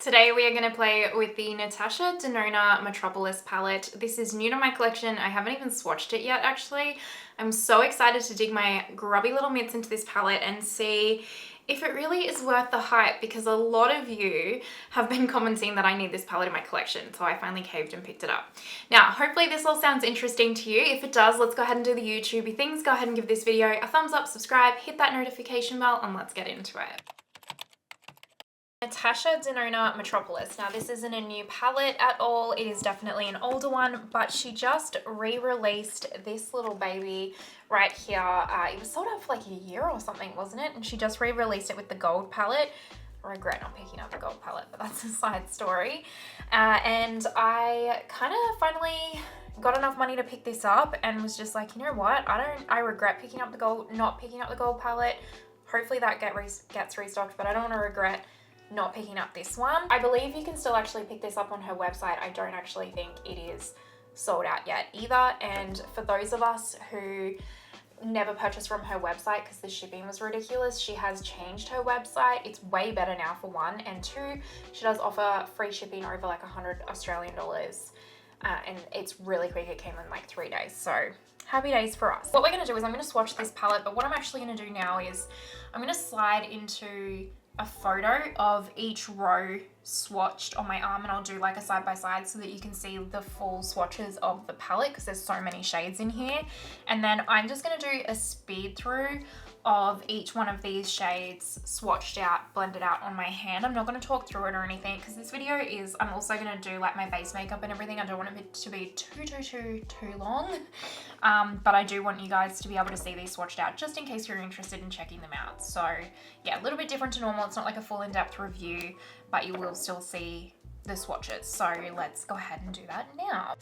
Today we are going to play with the Natasha Denona Metropolis palette. This is new to my collection. I haven't even swatched it yet actually. I'm so excited to dig my grubby little mitts into this palette and see if it really is worth the hype, because a lot of you have been commenting that I need this palette in my collection, so I finally caved and picked it up. Now, hopefully this all sounds interesting to you. If it does, let's go ahead and do the YouTubey things. Go ahead and give this video a thumbs up, subscribe, hit that notification bell, and let's get into it. Natasha Denona Metropolis. Now this isn't a new palette at all, it is definitely an older one, but she just re-released this little baby right here. It was sold out for like a year or something, wasn't it? And she just re-released it with the gold palette. I regret not picking up the gold palette, but that's a side story. And I kind of finally got enough money to pick this up and was just like, you know what, I regret picking up the gold, not picking up the gold palette. Hopefully that gets restocked, but I don't want to regret not picking up this one. I believe you can still actually pick this up on her website. I don't actually think it is sold out yet either. And for those of us who never purchased from her website because the shipping was ridiculous, she has changed her website. It's way better now, for one, and two, she does offer free shipping over like 100 Australian dollars. And it's really quick. It came in like 3 days, so happy days for us. What we're going to do is I'm going to swatch this palette, but what I'm actually going to do now is I'm going to slide into a photo of each row swatched on my arm, and I'll do like a side by side so that you can see the full swatches of the palette, because there's so many shades in here. And then I'm just going to do a speed through of each one of these shades swatched out, blended out on my hand. I'm not going to talk through it or anything because this video is, I'm also going to do like my base makeup and everything. I don't want it to be too long, but I do want you guys to be able to see these swatched out just in case you're interested in checking them out. So yeah, a little bit different to normal. It's not like a full in-depth review, but you will still see the swatches. So let's go ahead and do that now.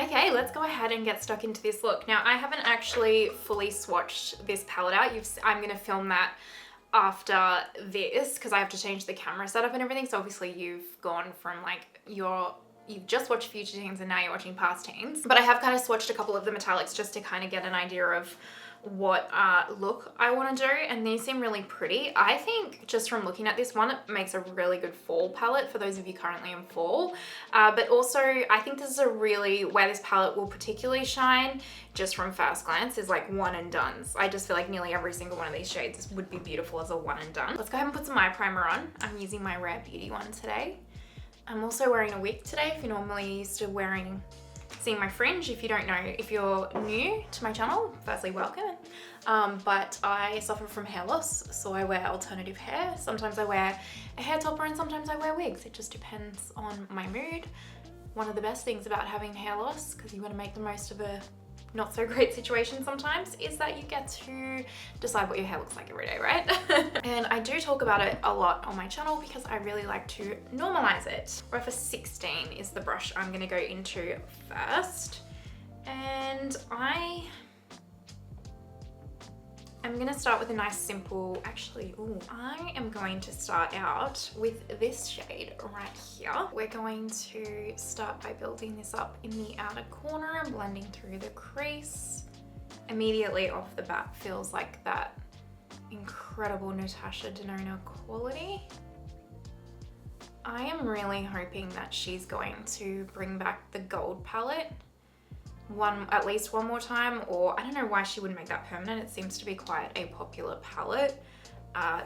Okay, let's go ahead and get stuck into this look. Now, I haven't actually fully swatched this palette out. I'm gonna film that after this because I have to change the camera setup and everything. So obviously you've gone from like you've just watched future teens and now you're watching past teens. But I have kind of swatched a couple of the metallics just to kind of get an idea of what look I want to do, and these seem really pretty. I think just from looking at this one, it makes a really good fall palette for those of you currently in fall. But also I think this is a really, where this palette will particularly shine just from first glance is like one and dones. I just feel like nearly every single one of these shades would be beautiful as a one and done. Let's go ahead and put some eye primer on. I'm using my Rare Beauty one today. I'm also wearing a wig today. If you're normally used to seeing my fringe, if you don't know, if you're new to my channel, firstly welcome. But I suffer from hair loss, so I wear alternative hair. Sometimes I wear a hair topper and sometimes I wear wigs. It just depends on my mood. One of the best things about having hair loss, because you want to make the most of a not so great situation sometimes, is that you get to decide what your hair looks like every day, right? And I do talk about it a lot on my channel because I really like to normalize it. Refer 16 is the brush I'm gonna go into first. And I'm gonna start with a nice simple, I am going to start out with this shade right here. We're going to start by building this up in the outer corner and blending through the crease. Immediately off the bat feels like that incredible Natasha Denona quality. I am really hoping that she's going to bring back the gold palette at least one more time, or I don't know why she wouldn't make that permanent. It seems to be quite a popular palette,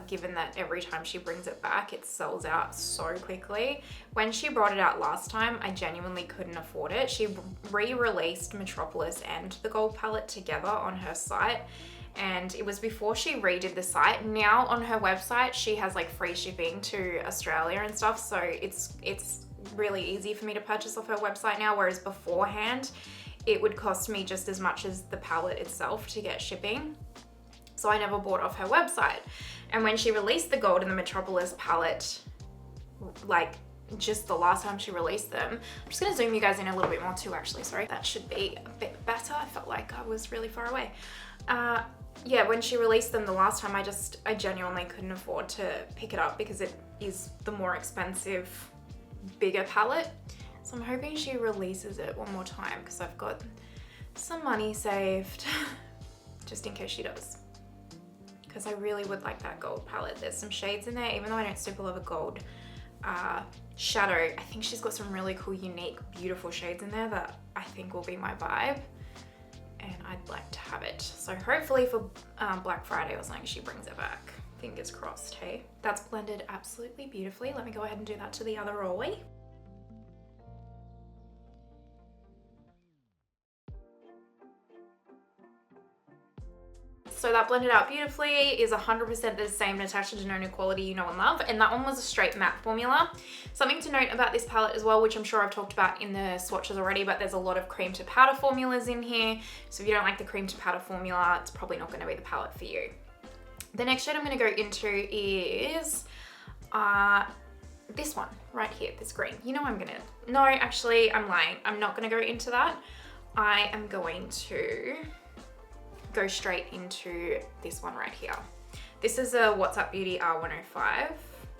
given that every time she brings it back it sells out so quickly. When she brought it out last time, I genuinely couldn't afford it. She re-released Metropolis and the gold palette together on her site, and it was before she redid the site. Now on her website she has like free shipping to Australia and stuff, so it's really easy for me to purchase off her website now, whereas beforehand it would cost me just as much as the palette itself to get shipping. So I never bought off her website. And when she released the gold and the Metropolis palette, like just the last time she released them, I'm just gonna zoom you guys in a little bit more too, actually, sorry. That should be a bit better. I felt like I was really far away. Yeah, when she released them the last time, I genuinely couldn't afford to pick it up because it is the more expensive, bigger palette. So I'm hoping she releases it one more time because I've got some money saved just in case she does. Because I really would like that gold palette. There's some shades in there, even though I don't super love a gold shadow. I think she's got some really cool, unique, beautiful shades in there that I think will be my vibe. And I'd like to have it. So hopefully for Black Friday or something, she brings it back. Fingers crossed, hey? That's blended absolutely beautifully. Let me go ahead and do that to the other rollie. So that blended out beautifully, is 100% the same Natasha Denona quality you know and love, and that one was a straight matte formula. Something to note about this palette as well, which I'm sure I've talked about in the swatches already, but there's a lot of cream to powder formulas in here, so if you don't like the cream to powder formula, it's probably not going to be the palette for you. The next shade I'm going to go into is this one right here, this green. You know no, actually I'm lying. I'm not going to go into that. I am going to go straight into this one right here. This is a What's Up Beauty R105.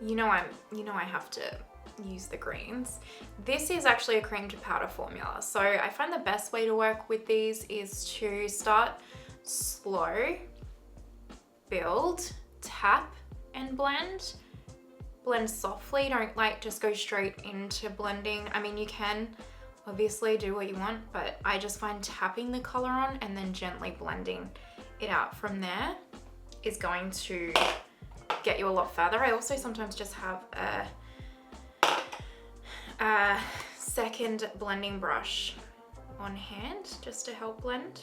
You know I have to use the greens. This is actually a cream to powder formula. So I find the best way to work with these is to start slow, build, tap, and blend. Blend softly, don't like just go straight into blending. I mean, you can obviously do what you want, but I just find tapping the color on and then gently blending it out from there is going to get you a lot further. I also sometimes just have a second blending brush on hand just to help blend.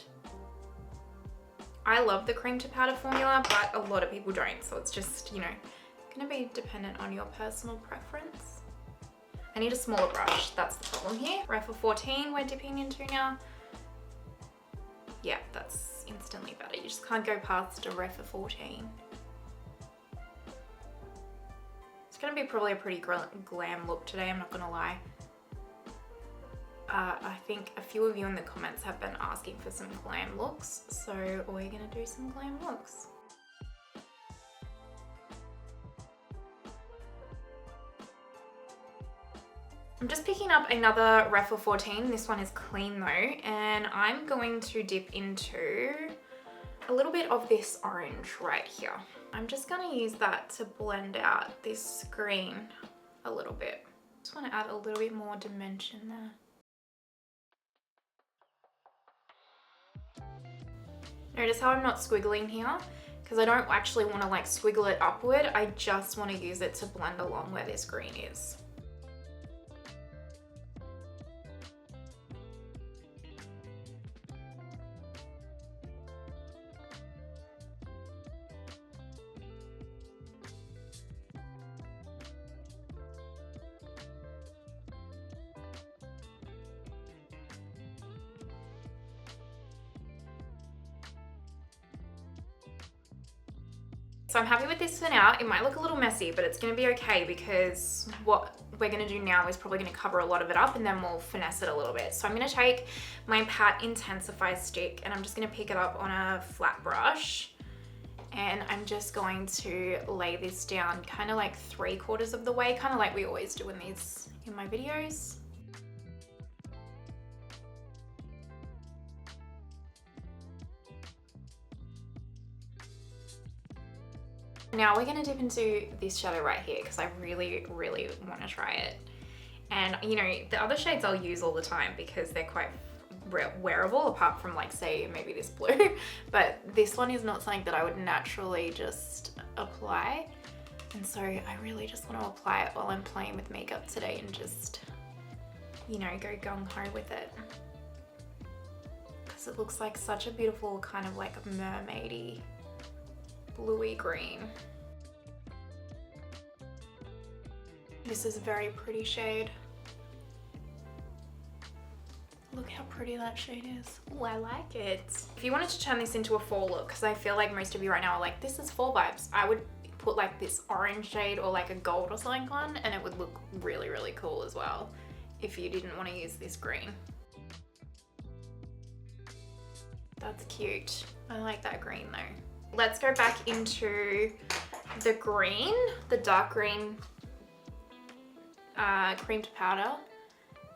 I love the cream to powder formula, but a lot of people don't, so it's just, you know, gonna be dependent on your personal preference. I need a smaller brush, that's the problem here. Refer 14 we're dipping into now. Yeah, that's instantly better. You just can't go past a Refer 14. It's gonna be probably a pretty glam look today, I'm not gonna lie. I think a few of you in the comments have been asking for some glam looks, so we're gonna do some glam looks. I'm just picking up another Refa 14. This one is clean though, and I'm going to dip into a little bit of this orange right here. I'm just gonna use that to blend out this green a little bit. Just wanna add a little bit more dimension there. Notice how I'm not squiggling here? Because I don't actually wanna like squiggle it upward. I just wanna use it to blend along where this green is. So I'm happy with this for now. It might look a little messy, but it's gonna be okay because what we're gonna do now is probably gonna cover a lot of it up and then we'll finesse it a little bit. So I'm gonna take my Pat Intensify stick and I'm just gonna pick it up on a flat brush. And I'm just going to lay this down kind of like 3/4 of the way, kind of like we always do in my videos. Now we're gonna dip into this shadow right here because I really, really want to try it. And you know, the other shades I'll use all the time because they're quite wearable, apart from like say maybe this blue, but this one is not something that I would naturally just apply. And so I really just want to apply it while I'm playing with makeup today and just, you know, go gung-ho with it. Because it looks like such a beautiful kind of like mermaidy bluey green. This is a very pretty shade. Look how pretty that shade is. Oh, I like it. If you wanted to turn this into a fall look, because I feel like most of you right now are like, this is fall vibes, I would put like this orange shade or like a gold or something on and it would look really, really cool as well if you didn't want to use this green. That's cute. I like that green though. Let's go back into the green, the dark green cream to powder,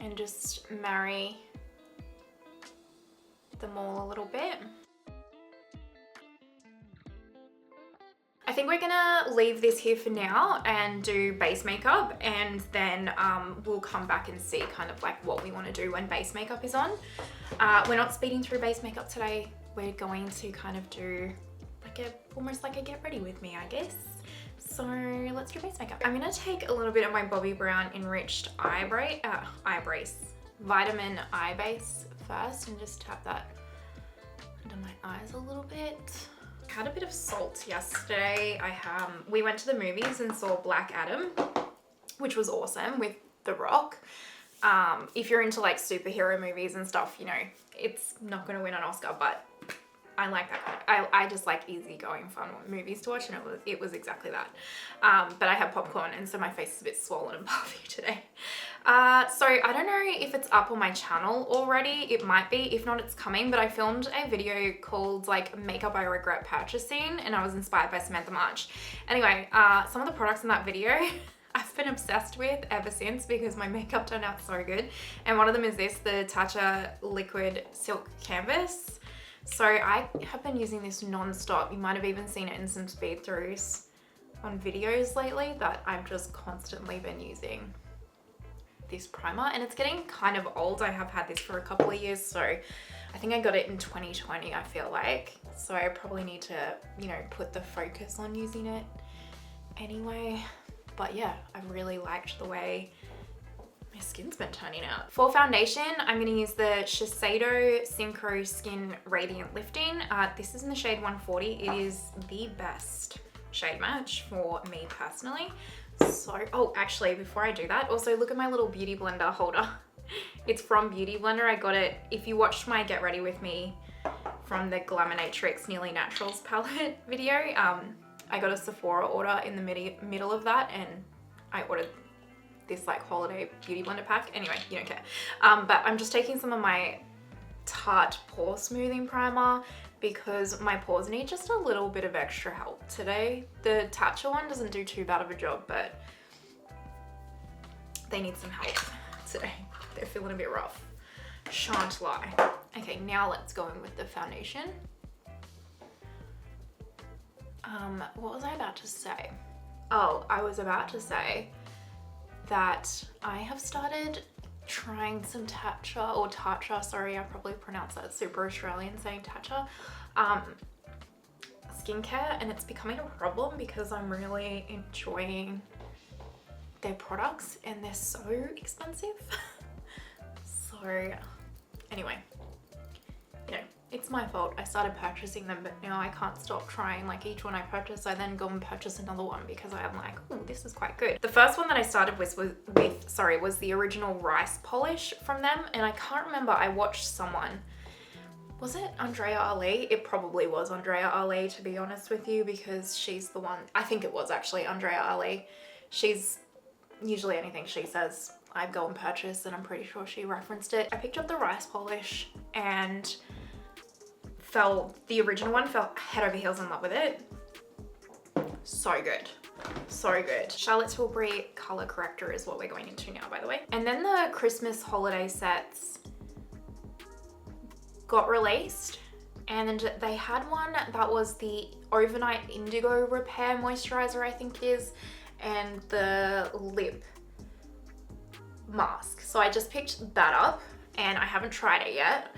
and just marry them all a little bit. I think we're gonna leave this here for now and do base makeup, and then we'll come back and see kind of like what we want to do when base makeup is on. We're not speeding through base makeup today. We're going to kind of do almost like a get ready with me, I guess. So let's do base makeup. I'm gonna take a little bit of my Bobbi Brown Enriched eye brace, vitamin eye base first, and just tap that under my eyes a little bit. I had a bit of salt yesterday. We went to the movies and saw Black Adam, which was awesome, with The Rock. If you're into like superhero movies and stuff, you know, it's not gonna win an Oscar, but I like that kind of, I just like easygoing fun movies to watch, and it was exactly that. But I had popcorn and so my face is a bit swollen and puffy today. So I don't know if it's up on my channel already. It might be, if not it's coming, but I filmed a video called like Makeup I Regret Purchasing, and I was inspired by Samantha March. Anyway, some of the products in that video I've been obsessed with ever since because my makeup turned out so good. And one of them is this, the Tatcha Liquid Silk Canvas. So I have been using this non-stop. You might have even seen it in some speed throughs on videos lately, that I've just constantly been using this primer, and it's getting kind of old. I have had this for a couple of years, so I think I got it in 2020, I feel like. So I probably need to, you know, put the focus on using it anyway. But yeah, I've really liked the way my skin's been turning out. For foundation, I'm gonna use the Shiseido Synchro Skin Radiant Lifting. This is in the shade 140. It is the best shade match for me personally. So, oh, actually, before I do that, also look at my little beauty blender holder. It's from Beauty Blender. I got it, if you watched my Get Ready With Me from the Glaminatrix Nearly Naturals palette video, I got a Sephora order in the middle of that, and I ordered this like holiday beauty blender pack. Anyway, you don't care. But I'm just taking some of my Tarte pore smoothing primer because my pores need just a little bit of extra help today. The Tatcha one doesn't do too bad of a job, but they need some help today. They're feeling a bit rough. Shan't lie. Okay, now let's go in with the foundation. What was I about to say? Oh, I was about to say that I have started trying some Tatcha, or Tatcha, sorry, I probably pronounced that super Australian saying Tatcha, skincare, and it's becoming a problem because I'm really enjoying their products and they're so expensive. So anyway, you know, it's my fault. I started purchasing them, but now I can't stop trying. Like each one I purchase, I then go and purchase another one because I'm like, oh, this is quite good. The first one that I started with was the original rice polish from them. And I can't remember, I watched someone, was it Andrea Ali? It probably was Andrea Ali, to be honest with you, because she's the one, I think it was actually Andrea Ali. She's usually anything she says, I go and purchase, and I'm pretty sure she referenced it. I picked up the rice polish and the original one fell head over heels in love with it. So good. So good. Charlotte Tilbury color corrector is what we're going into now, by the way. And then the Christmas holiday sets got released, and they had one that was the overnight indigo repair moisturizer, I think it is, and the lip mask. So I just picked that up and I haven't tried it yet.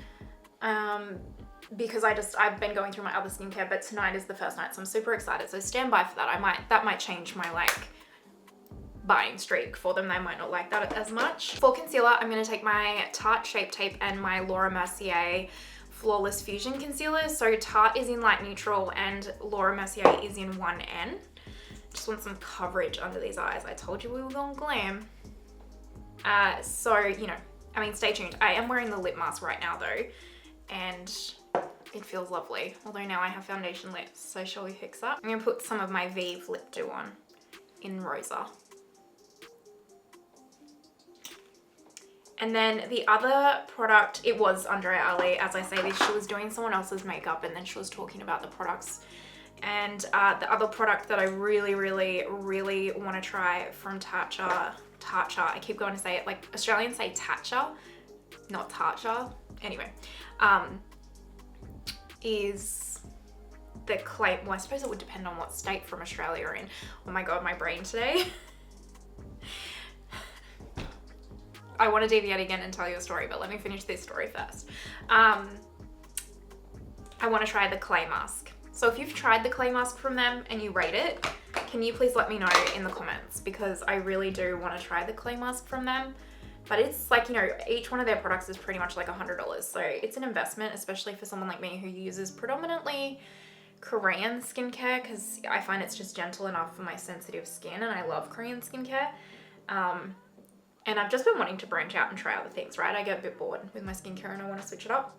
Because I've been going through my other skincare, but tonight is the first night, so I'm super excited. So stand by for that. That might change my like buying streak for them. They might not like that as much. For concealer, I'm going to take my Tarte Shape Tape and my Laura Mercier Flawless Fusion Concealer. So Tarte is in light neutral and Laura Mercier is in 1N. Just want some coverage under these eyes. I told you we were going glam. So, you know, I mean, stay tuned. I am wearing the lip mask right now though, and it feels lovely. Although now I have foundation lips, so shall we fix that? I'm gonna put some of my Vive lip dew on in Rosa. And then the other product, it was Andrea Ali, as I say this, she was doing someone else's makeup and then she was talking about the products. And the other product that I really, really, really want to try from Tatcha, I keep going to say it, like Australians say Tatcha, not Tatcha. Anyway, is the clay, well, I suppose it would depend on what state from Australia you're in. Oh my God, my brain today. I want to deviate again and tell you a story, but let me finish this story first. I want to try the clay mask. So if you've tried the clay mask from them and you rate it, can you please let me know in the comments, because I really do want to try the clay mask from them. But it's like, you know, each one of their products is pretty much like $100. So it's an investment, especially for someone like me who uses predominantly Korean skincare, because I find it's just gentle enough for my sensitive skin, and I love Korean skincare. And I've just been wanting to branch out and try other things, right? I get a bit bored with my skincare and I want to switch it up.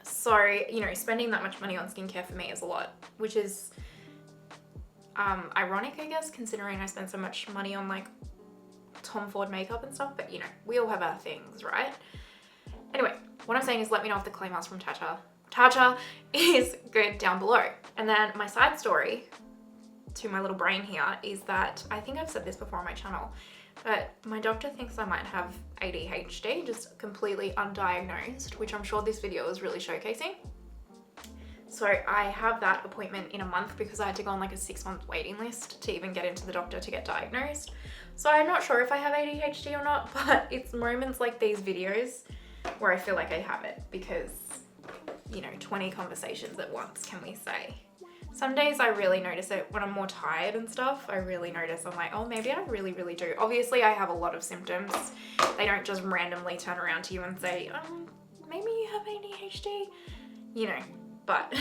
So, you know, spending that much money on skincare for me is a lot, which is ironic, I guess, considering I spend so much money on like Tom Ford makeup and stuff, but you know, we all have our things, right? Anyway, what I'm saying is let me know if the clay mask from Tatcha is good down below. And then my side story to my little brain here is that, I think I've said this before on my channel, but my doctor thinks I might have ADHD, just completely undiagnosed, which I'm sure this video is really showcasing. So I have that appointment in a month because I had to go on like a 6-month waiting list to even get into the doctor to get diagnosed. So I'm not sure if I have ADHD or not, but it's moments like these videos where I feel like I have it because, you know, 20 conversations at once, can we say? Some days I really notice it when I'm more tired and stuff. I really notice, I'm like, oh, maybe I really, really do. Obviously, I have a lot of symptoms. They don't just randomly turn around to you and say, maybe you have ADHD, you know, but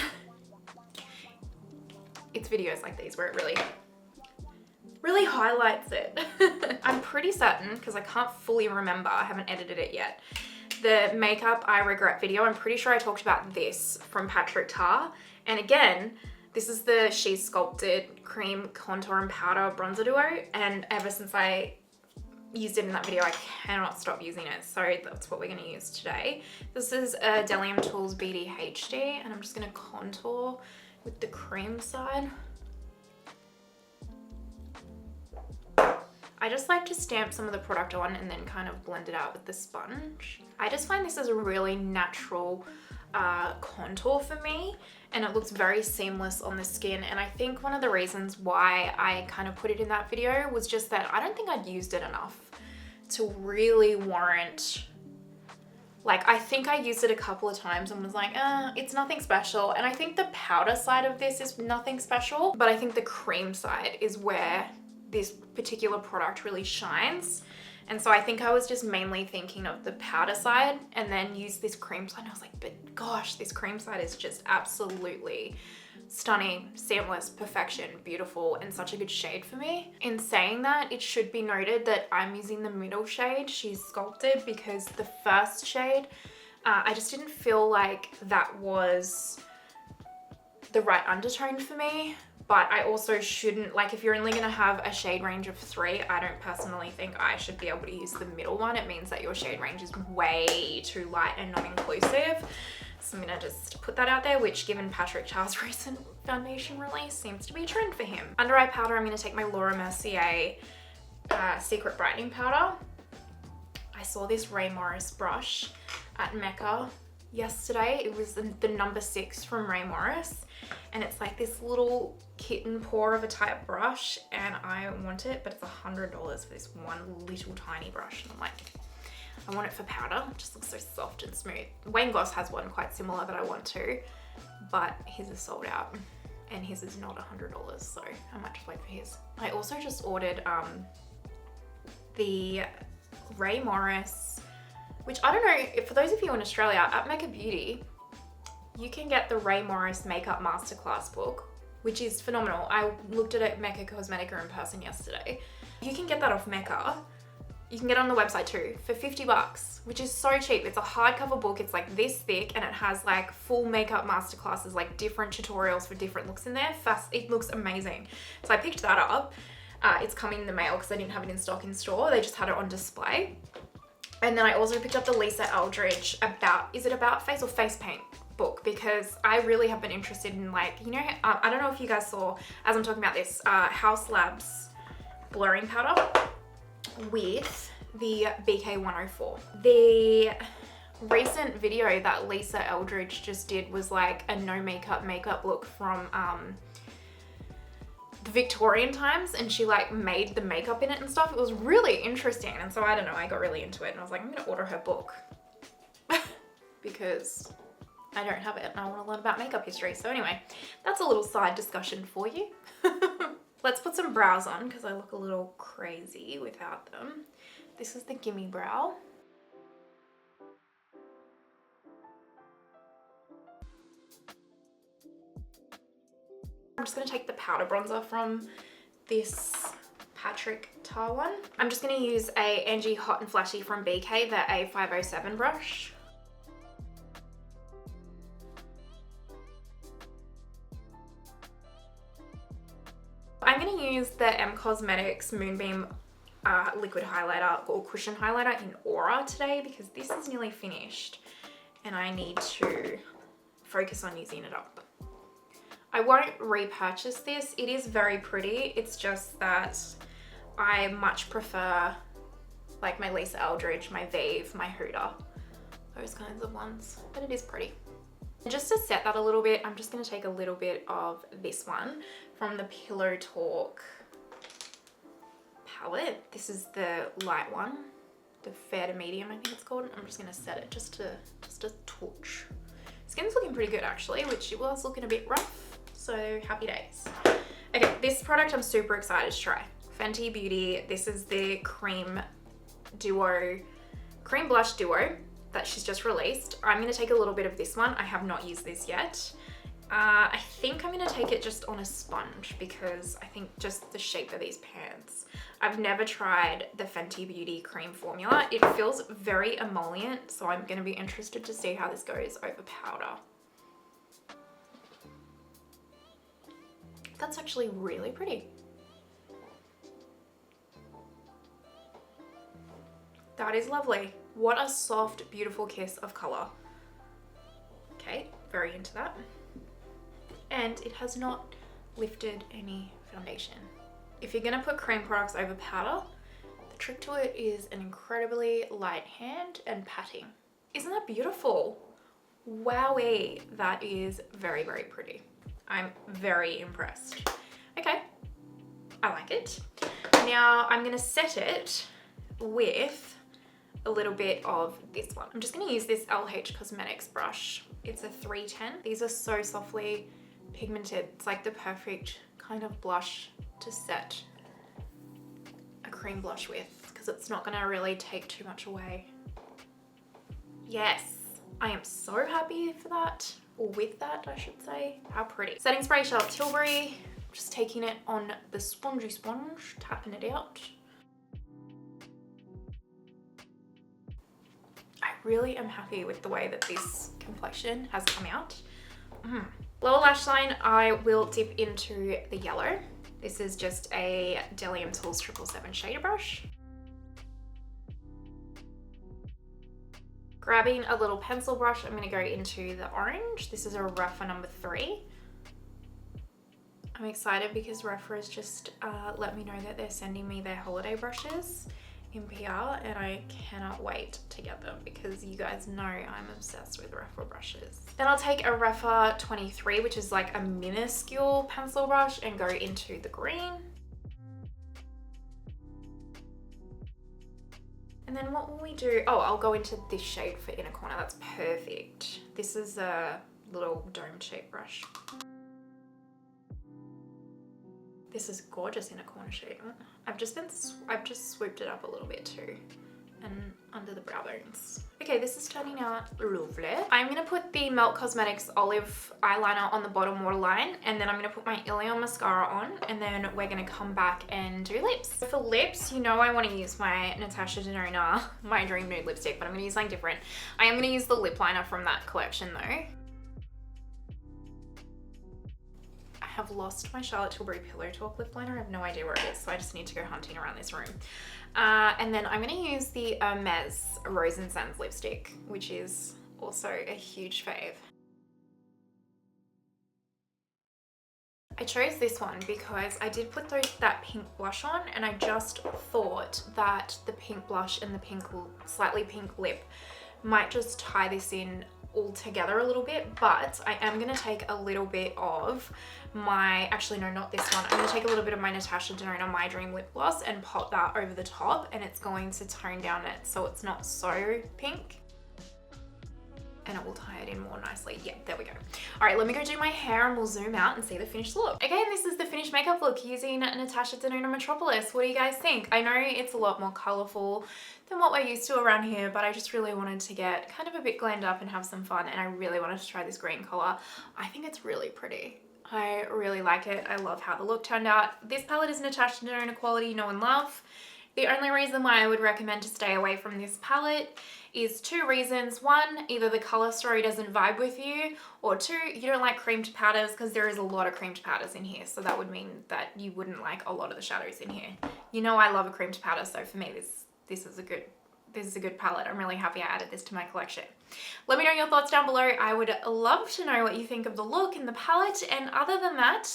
it's videos like these where it really highlights it. I'm pretty certain, because I can't fully remember, I haven't edited it yet, the makeup I regret video, I'm pretty sure I talked about this from Patrick Tar. And again, this is the She's Sculpted Cream Contour and Powder Bronzer Duo. And ever since I used it in that video. I cannot stop using it. So that's what we're going to use today. This is a Delium Tools BDHD, and I'm just going to contour with the cream side. I just like to stamp some of the product on and then kind of blend it out with the sponge. I just find this is a really natural contour for me, and it looks very seamless on the skin. And I think one of the reasons why I kind of put it in that video was just that I don't think I'd used it enough to really warrant, like, I think I used it a couple of times and was like, it's nothing special. And I think the powder side of this is nothing special, but I think the cream side is where this particular product really shines. And so I think I was just mainly thinking of the powder side and then used this cream side. And I was like, but gosh, this cream side is just absolutely stunning, seamless, perfection, beautiful, and such a good shade for me. In saying that, it should be noted that I'm using the middle shade. She's Sculpted, because the first shade, I just didn't feel like that was the right undertone for me. But I also shouldn't, like, if you're only going to have a shade range of 3, I don't personally think I should be able to use the middle one. It means that your shade range is way too light and not inclusive. So I'm going to just put that out there, which, given Patrick Charles' recent foundation release, seems to be a trend for him. Under eye powder, I'm going to take my Laura Mercier Secret Brightening Powder. I saw this Ray Morris brush at Mecca yesterday. It was the number 6 from Ray Morris, and it's like this little kitten paw of a type brush, and I want it, but it's $100 for this one little tiny brush. And I'm like, I want it for powder. It just looks so soft and smooth. Wayne Goss has one quite similar that I want too, but his is sold out, and his is not $100, so I might just wait for his. I also just ordered the Ray Morris, which I don't know, for those of you in Australia, at Mecca Beauty, you can get the Ray Morris Makeup Masterclass book, which is phenomenal. I looked at it at Mecca Cosmetica in person yesterday. You can get that off Mecca. You can get it on the website too for $50, which is so cheap. It's a hardcover book. It's like this thick, and it has like full makeup masterclasses, like different tutorials for different looks in there. It looks amazing. So I picked that up. It's coming in the mail because I didn't have it in stock in store. They just had it on display. And then I also picked up the Lisa Eldridge is it About Face or Face Paint book, because I really have been interested in, like, you know, I don't know if you guys saw, as I'm talking about this, Haus Labs blurring powder with the BK104. The recent video that Lisa Eldridge just did was like a no makeup look from the Victorian times, and she like made the makeup in it and stuff. It was really interesting, and so I don't know, I got really into it, and I was like, I'm gonna order her book because I don't have it and I want to learn about makeup history. So anyway, that's a little side discussion for you. Let's put some brows on because I look a little crazy without them. This is the Gimme brow. I'm just going to take the powder bronzer from this Patrick Tar one. I'm just going to use a Angie Hot and Flashy from BK, the A507 brush. I'm going to use the M Cosmetics Moonbeam liquid highlighter or cushion highlighter in Aura today, because this is nearly finished and I need to focus on using it up. I won't repurchase this. It is very pretty. It's just that I much prefer like my Lisa Eldridge, my Vive, my Huda, those kinds of ones, but it is pretty. And just to set that a little bit, I'm just going to take a little bit of this one from the Pillow Talk palette. This is the light one, the fair to medium, I think it's called. I'm just going to set it just a touch. Skin's looking pretty good actually, which it was looking a bit rough, so happy days. Okay, this product I'm super excited to try. Fenty Beauty. This is the Creme Blush Duo that she's just released. I'm going to take a little bit of this one. I have not used this yet. I think I'm going to take it just on a sponge because I think just the shape of these pants. I've never tried the Fenty Beauty cream formula. It feels very emollient, so I'm going to be interested to see how this goes over powder. That's actually really pretty. That is lovely. What a soft, beautiful kiss of color. Okay, very into that. And it has not lifted any foundation. If you're gonna put cream products over powder, the trick to it is an incredibly light hand and patting. Isn't that beautiful? Wowee, that is very, very pretty. I'm very impressed. Okay, I like it. Now I'm gonna set it with a little bit of this one. I'm just gonna use this LH Cosmetics brush. It's a 310. These are so softly pigmented. It's like the perfect kind of blush to set a cream blush with, because it's not gonna really take too much away. Yes, I am so happy for that, or with that, I should say. How pretty. Setting spray, Charlotte Tilbury. Just taking it on the spongy sponge, tapping it out. I really am happy with the way that this complexion has come out. Lower lash line, I will dip into the yellow. This is just a Delium Tools 777 shader brush. Grabbing a little pencil brush, I'm gonna go into the orange. This is a Rapha number 3. I'm excited because Rapha has just let me know that they're sending me their holiday brushes in PR, and I cannot wait to get them because you guys know I'm obsessed with Rapha brushes. Then I'll take a Rapha 23, which is like a minuscule pencil brush, and go into the green. And then what will we do? Oh, I'll go into this shade for inner corner. That's perfect. This is a little dome shape brush. This is gorgeous inner corner shade. I've just swooped it up a little bit too, and under the brow bones. Okay, this is turning out lovely. I'm gonna put the Melt Cosmetics Olive eyeliner on the bottom waterline, and then I'm gonna put my Ilion mascara on, and then we're gonna come back and do lips. For lips, you know I wanna use my Natasha Denona My Dream Nude lipstick, but I'm gonna use something different. I am gonna use the lip liner from that collection though. I have lost my Charlotte Tilbury Pillow Talk lip liner. I have no idea where it is, so I just need to go hunting around this room. And then I'm gonna use the Hermes Rose and Sands lipstick, which is also a huge fave. I chose this one because I did put that pink blush on, and I just thought that the pink blush and the pink, slightly pink lip might just tie this in all together a little bit, but I am gonna take a little bit of my, actually no, not this one. I'm gonna take a little bit of my Natasha Denona My Dream lip gloss and pop that over the top, and it's going to tone down it so it's not so pink. And it will tie it in more nicely. Yeah, there we go. All right, let me go do my hair and we'll zoom out and see the finished look. Okay, and this is the finished makeup look using Natasha Denona Metropolis. What do you guys think? I know it's a lot more colorful than what we're used to around here, but I just really wanted to get kind of a bit glammed up and have some fun, and I really wanted to try this green color. I think it's really pretty. I really like it. I love how the look turned out. This palette is Natasha Denona quality, know and love. The only reason why I would recommend to stay away from this palette is 2 reasons. 1, either the color story doesn't vibe with you, or 2, you don't like creamed powders, because there is a lot of creamed powders in here, so that would mean that you wouldn't like a lot of the shadows in here. You know I love a creamed powder, so for me this is a good palette. I'm really happy I added this to my collection. Let me know your thoughts down below. I would love to know what you think of the look and the palette. And other than that,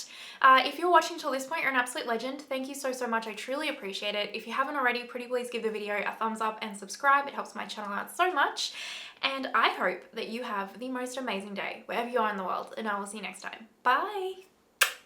if you're watching till this point, you're an absolute legend. Thank you so much. I truly appreciate it. If you haven't already, pretty please give the video a thumbs up and subscribe. It helps my channel out so much. And I hope that you have the most amazing day wherever you are in the world, and I will see you next time. Bye.